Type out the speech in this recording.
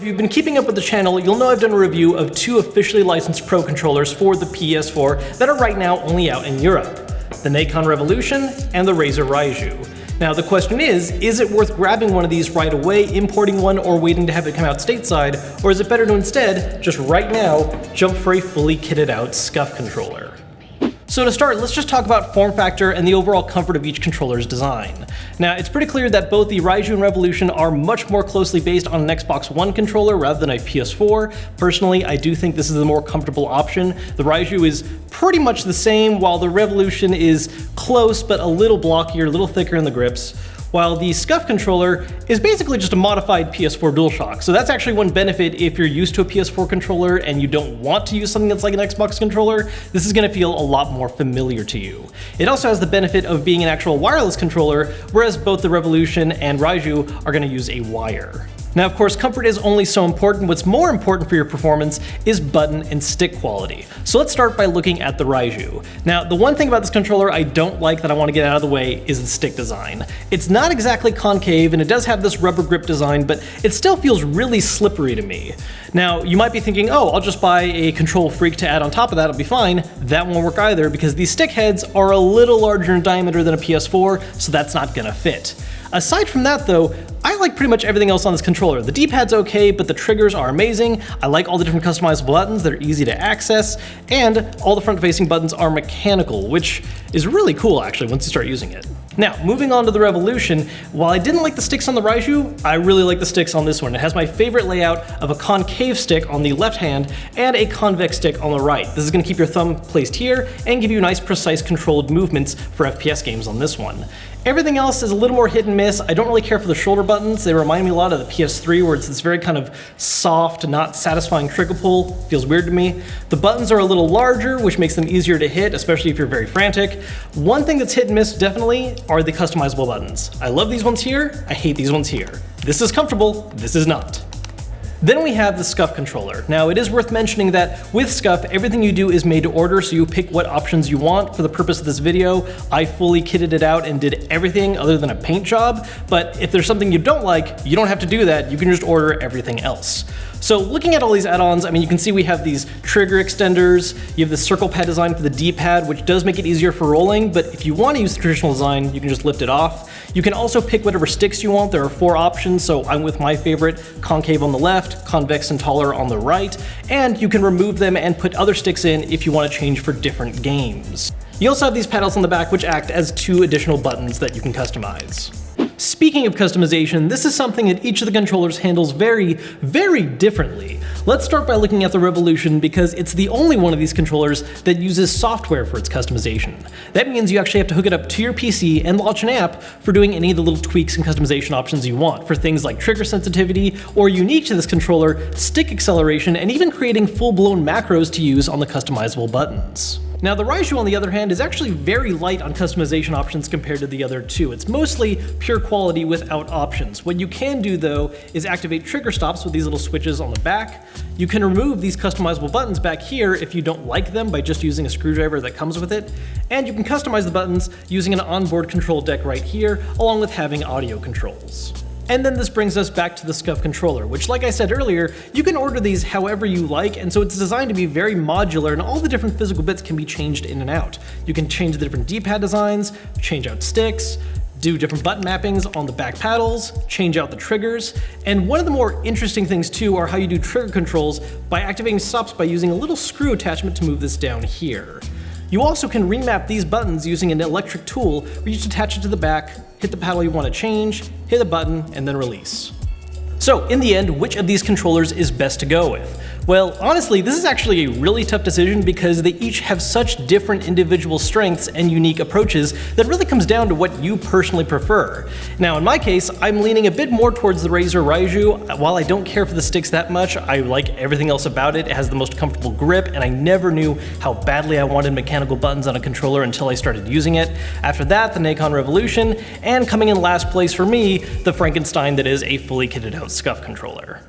If you've been keeping up with the channel, you'll know I've done a review of 2 officially licensed Pro controllers for the PS4 that are right now only out in Europe, the Nacon Revolution and the Razer Raiju. Now the question is it worth grabbing one of these right away, importing one, or waiting to have it come out stateside, or is it better to instead, just right now, jump for a fully kitted out Scuf controller? So to start, let's just talk about form factor and the overall comfort of each controller's design. Now, it's pretty clear that both the Raiju and Revolution are much more closely based on an Xbox One controller rather than a PS4. Personally, I do think this is the more comfortable option. The Raiju is pretty much the same, while the Revolution is close but a little blockier, a little thicker in the grips, while the Scuf controller is basically just a modified PS4 DualShock. So that's actually one benefit if you're used to a PS4 controller and you don't want to use something that's like an Xbox controller. This is going to feel a lot more familiar to you. It also has the benefit of being an actual wireless controller, whereas both the Revolution and Raiju are going to use a wire. Now, of course, comfort is only so important. What's more important for your performance is button and stick quality. So let's start by looking at the Raiju. Now, the one thing about this controller I don't like that I want to get out of the way is the stick design. It's not exactly concave, and it does have this rubber grip design, but it still feels really slippery to me. Now, you might be thinking, oh, I'll just buy a Control Freak to add on top of that, it'll be fine. That won't work either, because these stick heads are a little larger in diameter than a PS4, so that's not gonna fit. Aside from that though, I like pretty much everything else on this controller. The D-pad's okay, but the triggers are amazing. I like all the different customizable buttons, they're easy to access, and all the front-facing buttons are mechanical, which is really cool actually once you start using it. Now, moving on to the Revolution, while I didn't like the sticks on the Raiju, I really like the sticks on this one. It has my favorite layout of a concave stick on the left hand and a convex stick on the right. This is going to keep your thumb placed here and give you nice, precise, controlled movements for FPS games on this one. Everything else is a little more hit and miss. I don't really care for the shoulder buttons. They remind me a lot of the PS3, where it's this very kind of soft, not satisfying trigger pull. Feels weird to me. The buttons are a little larger, which makes them easier to hit, especially if you're very frantic. One thing that's hit and miss definitely are the customizable buttons. I love these ones here, I hate these ones here. This is comfortable, this is not. Then we have the Scuf controller. Now, it is worth mentioning that with Scuf, everything you do is made to order, so you pick what options you want. For the purpose of this video, I fully kitted it out and did everything other than a paint job, but if there's something you don't like, you don't have to do that, you can just order everything else. So looking at all these add-ons, I mean, you can see we have these trigger extenders, you have the circle pad design for the D-pad, which does make it easier for rolling, but if you want to use the traditional design, you can just lift it off. You can also pick whatever sticks you want. There are 4 options, so I'm with my favorite, concave on the left, convex and taller on the right, and you can remove them and put other sticks in if you want to change for different games. You also have these paddles on the back, which act as 2 additional buttons that you can customize. Speaking of customization, this is something that each of the controllers handles very, very differently. Let's start by looking at the Revolution, because it's the only one of these controllers that uses software for its customization. That means you actually have to hook it up to your PC and launch an app for doing any of the little tweaks and customization options you want, for things like trigger sensitivity, or unique to this controller, stick acceleration, and even creating full-blown macros to use on the customizable buttons. Now, the Raiju, on the other hand, is actually very light on customization options compared to the other 2. It's mostly pure quality without options. What you can do, though, is activate trigger stops with these little switches on the back. You can remove these customizable buttons back here if you don't like them by just using a screwdriver that comes with it. And you can customize the buttons using an onboard control deck right here, along with having audio controls. And then this brings us back to the Scuf controller, which, like I said earlier, you can order these however you like, and so it's designed to be very modular, and all the different physical bits can be changed in and out. You can change the different D-pad designs, change out sticks, do different button mappings on the back paddles, change out the triggers, and one of the more interesting things too are how you do trigger controls by activating stops by using a little screw attachment to move this down here. You also can remap these buttons using an electric tool where you just attach it to the back, hit the paddle you want to change, hit a button, and then release. So in the end, which of these controllers is best to go with? Well, honestly, this is actually a really tough decision because they each have such different individual strengths and unique approaches that really comes down to what you personally prefer. Now, in my case, I'm leaning a bit more towards the Razer Raiju. While I don't care for the sticks that much, I like everything else about it. It has the most comfortable grip, and I never knew how badly I wanted mechanical buttons on a controller until I started using it. After that, the Nacon Revolution, and coming in last place for me, the Frankenstein that is a fully kitted out Scuf controller.